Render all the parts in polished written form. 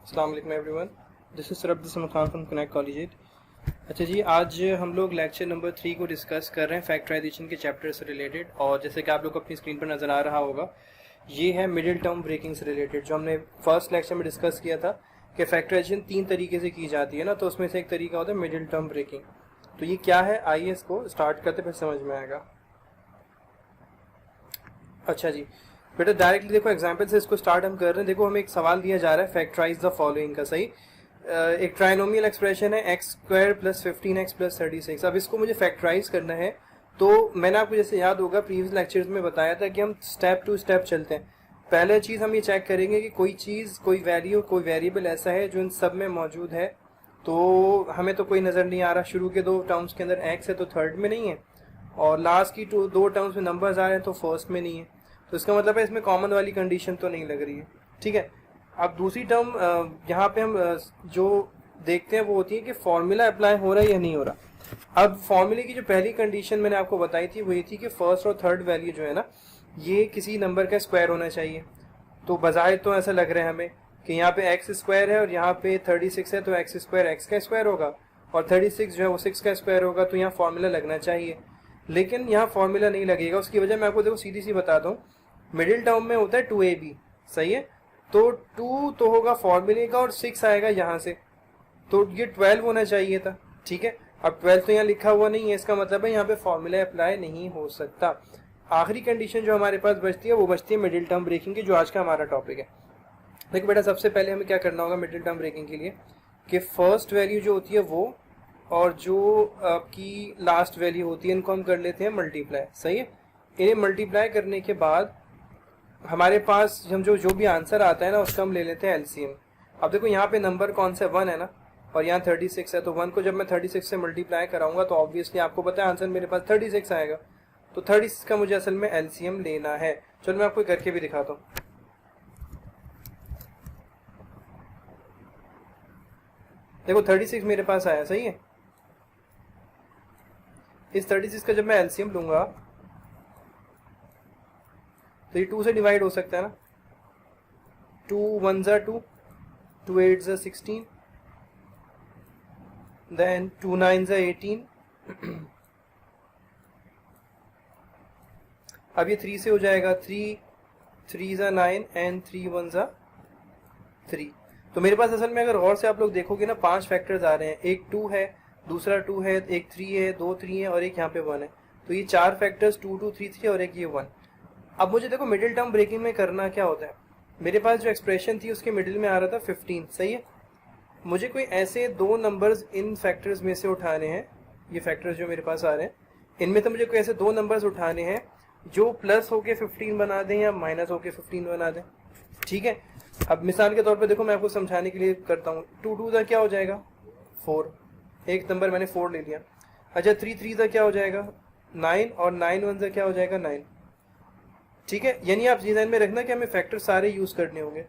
अस्सलाम वालेकुम everyone, this is सरब खान फ्रॉम कनेक्ट कॉलेज। अच्छा जी, आज हम लोग लेक्चर नंबर 3 को डिस्कस कर रहे हैं फैक्टराइजेशन के चैप्टर से रिलेटेड। और जैसे कि आप लोग को अपनी स्क्रीन पर नज़र आ रहा होगा, ये है मिडिल टर्म ब्रेकिंग से रिलेटेड, जो हमने फर्स्ट लेक्चर में डिस्कस किया था कि फैक्टराइजेशन 3 तरीके से की जाती है ना, तो उसमें से एक तरीका होता है मिडिल टर्म ब्रेकिंग। तो ये क्या है, आइए इसको स्टार्ट करते फिर समझ में आएगा। अच्छा जी बेटा, डायरेक्टली देखो एग्जाम्पल से इसको स्टार्ट हम कर रहे हैं। देखो हमें एक सवाल दिया जा रहा है फैक्टराइज द फॉलोइंग का, सही। एक ट्राइनोमियल एक्सप्रेशन है x square plus 15x plus 36। अब इसको मुझे फैक्टराइज करना है, तो मैंने आपको जैसे याद होगा प्रीवियस लेक्चर्स में बताया था कि हम स्टेप टू स्टेप चलते हैं। पहले चीज़ हम ये चेक करेंगे कि कोई चीज़, कोई वैल्यू, कोई वेरिएबल ऐसा है जो इन सब में मौजूद है। तो हमें तो कोई नज़र नहीं आ रहा, शुरू के 2 टर्म्स के अंदर x है तो थर्ड में नहीं है, और लास्ट की 2 टर्म्स में नंबर्स आ रहे हैं तो फर्स्ट में नहीं है। तो इसका मतलब है इसमें कॉमन वाली कंडीशन तो नहीं लग रही है, ठीक है। अब दूसरी टर्म यहाँ पे हम जो देखते हैं वो होती है कि फॉर्मूला अप्लाई हो रहा है या नहीं हो रहा। अब फॉर्मूले की जो पहली कंडीशन मैंने आपको बताई थी वो ये थी कि फर्स्ट और थर्ड वैल्यू जो है ना, ये किसी नंबर का स्क्वायर होना चाहिए। तो बजाय तो ऐसा लग रहा है हमें कि यहाँ पे एक्स स्क्वायर है और यहाँ पे 36 है, तो एक्स स्क्वायर एक्स का स्क्वायर होगा और 36 जो है वो 6 का स्क्वायर होगा, तो यहाँ फॉर्मूला लगना चाहिए। लेकिन यहाँ फॉर्मूला नहीं लगेगा। उसकी वजह मैं आपको देखो सीधी सी बताता हूँ। मिडिल टर्म में होता है 2ab, सही है। तो 2 तो होगा फॉर्मूले का और 6 आएगा यहाँ से, तो ये 12 होना चाहिए था, ठीक है। अब 12 तो यहाँ लिखा हुआ नहीं है, इसका मतलब है यहाँ पे फॉर्मूला अप्लाई नहीं हो सकता। आखिरी कंडीशन जो हमारे पास बचती है वो बचती है मिडिल टर्म ब्रेकिंग की, जो आज का हमारा टॉपिक है। देखो बेटा, सबसे पहले हमें क्या करना होगा मिडिल टर्म ब्रेकिंग के लिए कि फर्स्ट वैल्यू जो होती है वो और जो आपकी लास्ट वैल्यू होती है इनको हम कर लेते हैं मल्टीप्लाई, सही है। इन्हें मल्टीप्लाई करने के बाद हमारे पास हम जो भी आंसर आता है ना उसका हम ले लेते हैं एलसीएम। अब देखो यहाँ पे नंबर कौन सा 1 है ना, और यहाँ 36 है, तो 1 को जब मैं 36 से मल्टीप्लाई कराऊंगा तो ऑब्वियसली आपको पता है आंसर मेरे पास 36 आएगा। तो 36 का मुझे असल में एलसीएम लेना है। चलो मैं आपको करके भी दिखाता हूँ। देखो 36 मेरे पास आया, सही है। इस 36 का जब मैं एलसीएम लूंगा तो ये 2 से डिवाइड हो सकता है ना। 2 1 ज़ा 2, 2 8 ज़ा 16, देन 2 9 ज़ा 18। अब ये 3 से हो जाएगा, 3 3 ज़ा 9 एंड 3 1 ज़ा 3। तो मेरे पास असल में अगर गौर से आप लोग देखोगे ना 5 फैक्टर्स आ रहे हैं। एक 2 है, दूसरा 2 है, एक 3 है, 2 3 है और एक यहाँ पे 1 है। तो ये 4 फैक्टर्स 2 2 3 3 और एक ये 1। अब मुझे देखो मिडिल टर्म ब्रेकिंग में करना क्या होता है। मेरे पास जो एक्सप्रेशन थी उसके मिडिल में आ रहा था 15, सही है। मुझे कोई ऐसे 2 नंबर्स इन फैक्टर्स में से उठाने हैं। ये फैक्टर्स जो मेरे पास आ रहे हैं इनमें से मुझे कोई ऐसे 2 नंबर्स उठाने हैं जो प्लस होके 15 बना दें या माइनस होके 15 बना दें, ठीक है। अब मिसाल के तौर पे देखो मैं आपको समझाने के लिए करता हूँ। 2 2 ज़ा क्या हो जाएगा 4, एक नंबर मैंने 4 ले लिया। अच्छा 3 3 ज़ा क्या हो जाएगा 9 और 9 1 ज़ा क्या हो जाएगा 9, ठीक है। यानी आप डिजाइन में रखना कि हमें फैक्टर सारे यूज करने होंगे।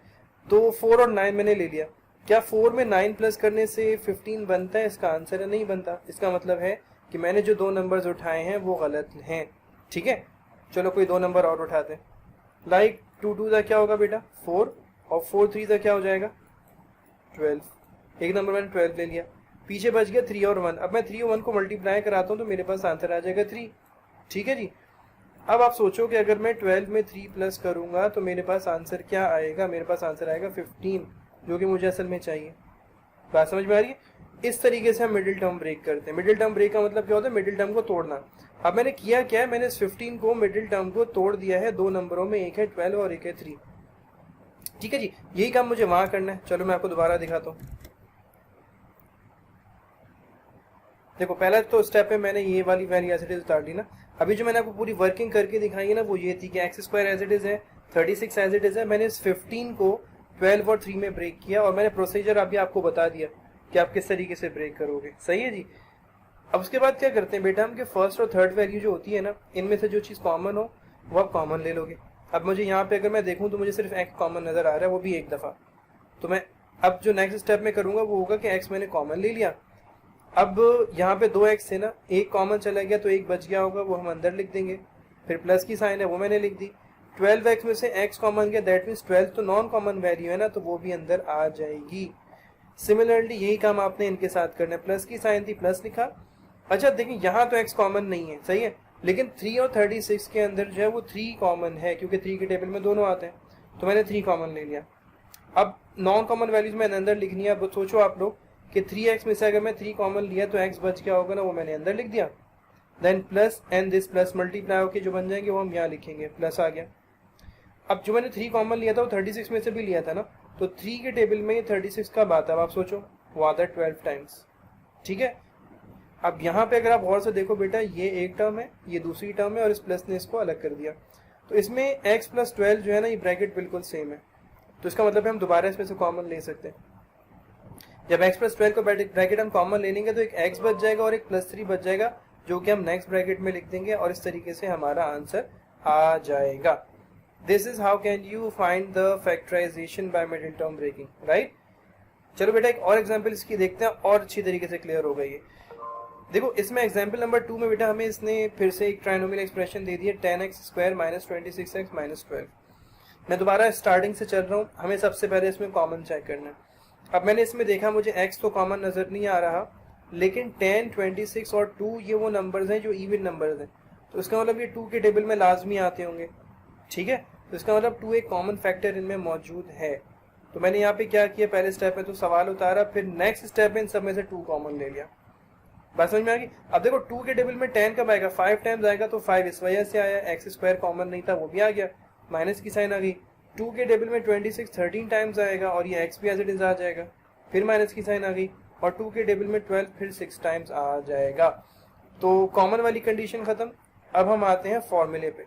तो 4 और 9 मैंने ले लिया। क्या 4 में 9 प्लस करने से 15 बनता है? इसका आंसर है नहीं बनता। इसका मतलब है कि मैंने जो 2 नंबर्स उठाए हैं वो गलत हैं, ठीक है। चलो कोई 2 नंबर और उठाते हैं। लाइक 2 2 ज़ा क्या होगा बेटा 4 और 4 3 ज़ा क्या हो जाएगा 12। एक नंबर मैंने 12 ले लिया, पीछे बच गया 3 और 1। अब मैं 3 और 1 को मल्टीप्लाई कराता हूँ तो मेरे पास आंसर आ जाएगा 3, ठीक है जी। अब आप सोचो कि अगर मैं 12 में 3 प्लस करूंगा तो मेरे पास आंसर क्या आएगा। मेरे पास आंसर आएगा 15, जो कि मुझे असल में चाहिए। बात समझ में आ रही है? इस तरीके से हम मिडिल टर्म ब्रेक करते हैं। मिडिल टर्म ब्रेक का मतलब क्या होता है, मिडिल टर्म को तोड़ना। अब मैंने किया क्या है, मैंने इस 15 को मिडिल टर्म को तोड़ दिया है 2 नंबरों में, एक है 12 और एक है 3, ठीक है जी। यही काम मुझे वहां करना है। चलो मैं आपको दोबारा दिखाता हूँ। देखो पहला तो स्टेप है, मैंने ये वाली वैल्यू एज इट इज उतार दी ना। अभी जो मैंने आपको पूरी वर्किंग करके दिखाई है ना वो ये थी कि X square as it is है, 36 एज इट इज है। मैंने इस 15 को 12 और 3 में ब्रेक किया और मैंने प्रोसीजर अभी आपको बता दिया कि आप किस तरीके से ब्रेक करोगे, सही है जी। अब उसके बाद क्या करते हैं बेटा हम कि फर्स्ट और थर्ड वैल्यू जो होती है ना, इनमें से जो चीज़ कॉमन हो वो आप कॉमन ले लोगे। अब मुझे यहाँ पे अगर मैं देखूँ तो मुझे सिर्फ एक्स कॉमन नजर आ रहा है, वो भी एक दफ़ा। तो मैं अब जो नेक्स्ट स्टेप में करूँगा वो होगा कि एक्स मैंने कॉमन ले लिया। अब यहाँ पे 2x है ना, एक कॉमन चला गया तो एक बच गया होगा, वो हम अंदर लिख देंगे। फिर प्लस की साइन है वो मैंने लिख दी। 12x में से x कॉमन गया, दैट मीन्स 12 तो नॉन कॉमन वैल्यू है ना, तो वो भी अंदर आ जाएगी। सिमिलरली यही काम आपने इनके साथ करना है, प्लस की साइन थी प्लस लिखा। अच्छा देखिए यहाँ तो x कॉमन नहीं है, सही है, लेकिन 3 और 36 के अंदर जो है वो 3 कॉमन है, क्योंकि 3 के टेबल में दोनों आते हैं, तो मैंने 3 कॉमन ले लिया। अब नॉन कॉमन वैल्यूज मैंने अंदर लिखनी है। अब सोचो आप लोग कि 3x में से अगर मैं 3 कॉमन लिया तो x बच क्या होगा ना, वो मैंने अंदर लिख दिया। Then plus and this plus multiply होकर जो बन जाएंगे वो हम यहाँ लिखेंगे, प्लस आ गया। अब जो मैंने 3 कॉमन लिया था वो 36 में से भी लिया था ना, तो 3 के टेबल में ये 36 कब आता है, अब आप सोचो, वो आता है 12 टाइम्स। ठीक है, अब यहाँ पे अगर आप गौर से देखो बेटा, ये एक टर्म है, ये दूसरी टर्म है, और इस प्लस ने इसको अलग कर दिया, तो इसमें x प्लस 12 जो है ना, ये ब्रैकेट बिल्कुल सेम है, तो इसका मतलब है हम दोबारा इसमें से कॉमन ले सकते हैं। जब x प्लस 12 को ब्रैकेट हम कॉमन ले लेंगे तो एक x बच जाएगा और एक प्लस 3 बच जाएगा, जो कि हम नेक्स्ट ब्रैकेट में लिख देंगे, और इस तरीके से हमारा आंसर आ जाएगा। This is how can you find the factorization by middle term breaking, right. चलो बेटा एक और एग्जांपल इसकी देखते हैं, और अच्छी तरीके से क्लियर होगा ये। देखो इसमें एग्जांपल नंबर 2 में बेटा हमें इसने फिर से एक ट्राइनोमियल एक्सप्रेशन दे दी है, 10x square minus 26x minus 12। मैं दोबारा स्टार्टिंग से चल रहा हूँ, हमें सबसे पहले इसमें कॉमन चेक करना है। अब मैंने इसमें देखा मुझे x तो कॉमन नजर नहीं आ रहा, लेकिन 10, 26 और 2 ये वो नंबर्स हैं जो इवन नंबर्स हैं, तो इसका मतलब ये 2 के टेबल में लाजमी आते होंगे। ठीक है, तो इसका मतलब 2 एक कॉमन फैक्टर इनमें मौजूद है। तो मैंने यहाँ पे क्या किया, पहले स्टेप में तो सवाल उतारा, फिर नेक्स्ट स्टेप में इन सब में से 2 कॉमन ले लिया। बात समझ में आ गई। अब देखो 2 के टेबल में 10 कब आएगा, 5 टाइम्स आएगा, तो 5 इस वजह से आया, एक्स स्क्वायर कॉमन नहीं था वो भी आ गया, माइनस की साइन आ गई। 2 के टेबल में 26 13 टाइम्स आएगा, और ये x भी एज इट इज आ जाएगा, फिर माइनस की साइन आ गई, और 2 के टेबल में 12 फिर 6 टाइम्स आ जाएगा। तो कॉमन वाली कंडीशन खत्म। अब हम आते हैं फॉर्मूले पे।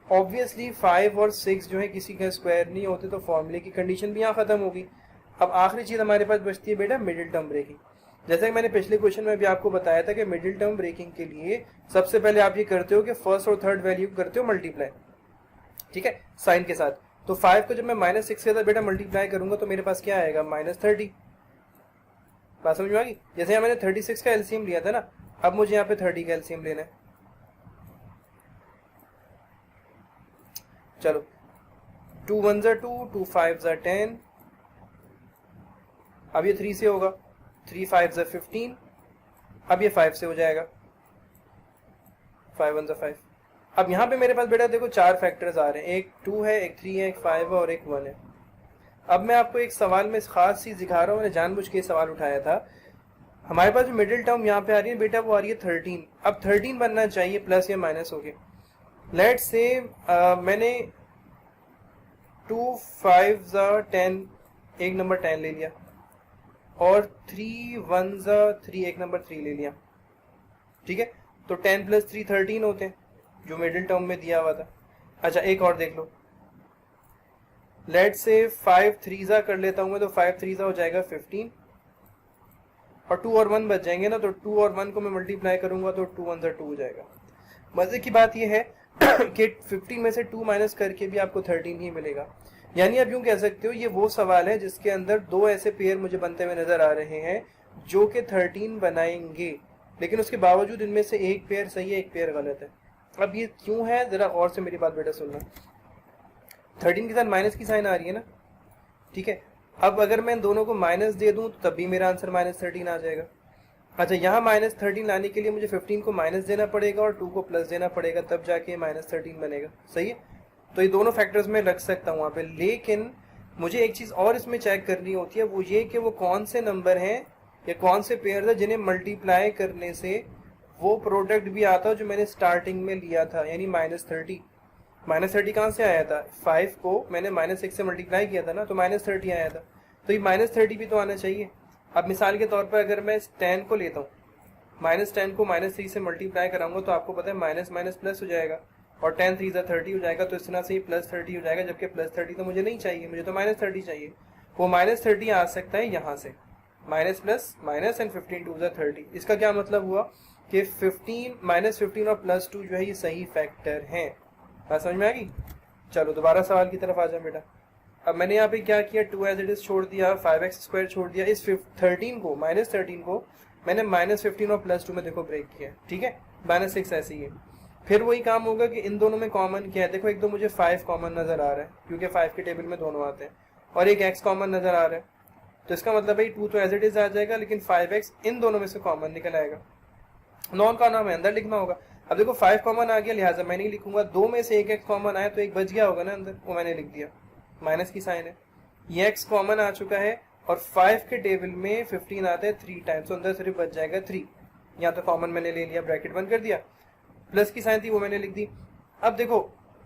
ऑब्वियसली 5 और 6 जो है किसी का स्क्वायर नहीं होते, तो फॉर्मूले की कंडीशन भी यहाँ खत्म होगी। अब आखिरी चीज हमारे पास बचती है बेटा मिडिल टर्म ब्रेकिंग। जैसे कि मैंने पिछले क्वेश्चन में भी आपको बताया था कि मिडिल टर्म ब्रेकिंग के लिए सबसे पहले आप ये करते हो कि फर्स्ट और थर्ड वैल्यू करते हो मल्टीप्लाई, ठीक है, साइन के साथ। तो 5 को जब मैं माइनस 6 के साथ बेटा मल्टीप्लाई करूंगा तो मेरे पास क्या आएगा, माइनस 30। बात समझ में आ गई। जैसे यहाँ मैंने 36 का एलसीएम लिया था ना, अब मुझे यहाँ पे 30 का एलसीएम लेना है। चलो 2 1 2, 2 5 10, अब ये 3 से होगा, 3 5 15, अब ये 5 से हो जाएगा, 5 1 5। अब यहाँ पे मेरे पास बेटा देखो 4 फैक्टर्स आ रहे हैं, एक 2 है, एक 3 है, एक 5 है और एक 1 है। अब मैं आपको एक सवाल में खास चीज दिखा रहा हूँ, मैंने जानबूझ के सवाल उठाया था। हमारे पास जो मिडिल टर्म यहाँ पे आ रही है बेटा, वो आ रही है 13। अब 13 बनना चाहिए प्लस या माइनस हो गया। लेट्स से मैंने 2 5 10 एक नंबर 10 ले लिया, और 3 1 3 एक नंबर 3 ले लिया। ठीक है, तो 10 प्लस 3 13 होते हैं जो मिडिल टर्म में दिया हुआ था। अच्छा एक और देख लो, लेट्स से 5 3 कर लेता हूँ मैं, तो 5 3 हो जाएगा 15, और 2 और 1 बच जाएंगे ना, तो 2 और 1 को मैं मल्टीप्लाई करूंगा तो 2 1 2 हो जाएगा। मजे की बात यह है कि 15 में से 2 माइनस करके भी आपको 13 ही मिलेगा। यानी आप यूं कह सकते हो ये वो सवाल है जिसके अंदर 2 ऐसे पेयर मुझे बनते हुए नजर आ रहे हैं जो कि 13 बनाएंगे, लेकिन उसके बावजूद इनमें से एक पेयर सही है, एक पेयर गलत है। अब ये क्यों है, जरा और से मेरी बात बेटा सुनना। 13 के साथ माइनस की साइन आ रही है ना, ठीक है। अब अगर मैं दोनों को माइनस दे दूं तो तब भी मेरा आंसर माइनस 13 आ जाएगा। अच्छा यहाँ माइनस 13 लाने के लिए मुझे 15 को माइनस देना पड़ेगा और 2 को प्लस देना पड़ेगा, तब जाके माइनस 13 बनेगा। सही है, तो ये दोनों फैक्टर्स में रख सकता हूँ वहाँ पे। लेकिन मुझे एक चीज़ और इसमें चेक करनी होती है, वो ये कि वो कौन से नंबर हैं या कौन से पेयर है जिन्हें मल्टीप्लाई करने से वो प्रोडक्ट भी आता है जो मैंने स्टार्टिंग में लिया था, यानी माइनस 30। माइनस 30 कहाँ से आया था, 5 को मैंने माइनस 6 से मल्टीप्लाई किया था ना, तो माइनस 30 आया था। तो ये माइनस 30 भी तो आना चाहिए। अब मिसाल के तौर पर अगर मैं 10 को लेता हूँ, माइनस 10 को माइनस 3 से मल्टीप्लाई कराऊंगा तो आपको पता है माइनस माइनस प्लस हो जाएगा, और 10 3 30 हो जाएगा, तो इस तरह से ये प्लस 30 हो जाएगा, जबकि प्लस 30 तो मुझे नहीं चाहिए, मुझे तो माइनस 30 चाहिए। वो माइनस 30 आ सकता है यहाँ से, माइनस प्लस माइनस एंड 15 2 30। इसका क्या मतलब हुआ कि 15 माइनस 15 और प्लस 2 जो है ये सही फैक्टर हैं। बात समझ में आ गई। चलो दोबारा सवाल की तरफ आ जाए बेटा। अब मैंने यहाँ पे क्या किया, 2 एज इट इज छोड़ दिया, 5x स्क्वायर छोड़ दिया, इस 13 को माइनस 13 को मैंने माइनस 15 और प्लस 2 में देखो ब्रेक किया, ठीक है, माइनस 6 ऐसे ही है। फिर वही काम होगा कि इन दोनों में कॉमन क्या है, देखो एक तो मुझे 5 कॉमन नजर आ रहा है क्योंकि 5 के टेबल में दोनों आते हैं, और एक x कॉमन नजर आ रहा है, तो इसका मतलब भाई 2 तो एज इट इज आ जाएगा, लेकिन 5x इन दोनों में से कॉमन निकल आएगा। नॉन का नाम है अंदर लिखना होगा। अब देखो 5 कॉमन आ गया, लिहाजा मैं नहीं लिखूंगा, 2 में से एक x कॉमन आया तो एक बच गया होगा ना अंदर, वो मैंने लिख दिया, माइनस की साइन है। ये x कॉमन आ चुका है और 5 के टेबल में 15 आता है 3 टाइम्स, तो अंदर सिर्फ बच जाएगा 3, यहाँ तो कॉमन मैंने ले लिया, ब्रैकेट बंद कर दिया, प्लस की साइन थी वो मैंने लिख दी। अब देखो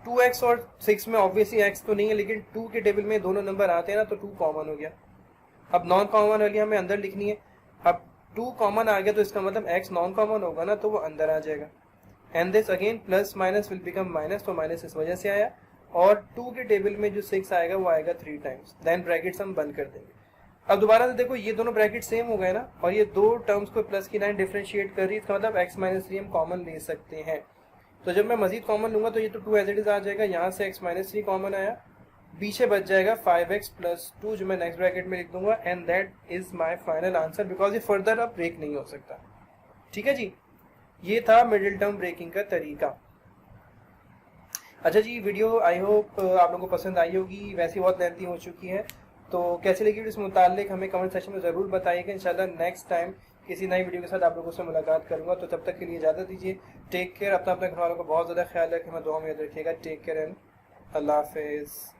2x और 6 में ऑब्वियसली x तो नहीं है, लेकिन 2 के टेबल में दोनों नंबर आते हैं ना, तो 2 कॉमन हो गया। अब नॉन कॉमन वाली हमें अंदर लिखनी है, अब 2 कॉमन आ गया तो इसका मतलब x नॉन कॉमन होगा ना, तो वो अंदर आ जाएगा, and this again plus minus will become minus, तो माइनस इस वजह से आया, और 2 के टेबल में जो 6 आएगा वो आएगा 3 टाइम्स, देन ब्रैकेट्स हम बंद कर देंगे। अब दोबारा से देखो ये दोनों ब्रैकेट सेम हो गए ना, और ये दो टर्म्स को प्लस की लाइन डिफरेंशिएट कर रही है, इसका मतलब x माइनस 3 हम कॉमन ले सकते हैं। तो जब मैं मजीद कॉमन लूंगा तो ये तो 2 एज इट इज आ जाएगा, यहाँ से x माइनस 3 कॉमन आया, पीछे बच जाएगा 5x प्लस 2 जो मैं नेक्स्ट ब्रैकेट में लिख दूंगा, and that is my final answer, because ये फर्दर अब ब्रेक नहीं हो सकता। ठीक है जी, ये था मिडिल टर्म ब्रेकिंग का तरीका। अच्छा जी, वीडियो आई होप आप लोगों को पसंद आई होगी, वैसे बहुत लेंथी हो चुकी है, तो कैसी लगी इस मुतालिक हमें कमेंट सेक्शन में ज़रूर बताइएगा। इंशाल्लाह नेक्स्ट टाइम किसी नई वीडियो के साथ आप लोगों से मुलाकात करूंगा, तो तब तक के लिए इजाज़त दीजिए। टेक केयर, अपना घर वालों का बहुत ज़्यादा ख्याल रखें, मैं दुआ में याद रखिएगा। टेक केयर एंड अल्लाह हाफिज़।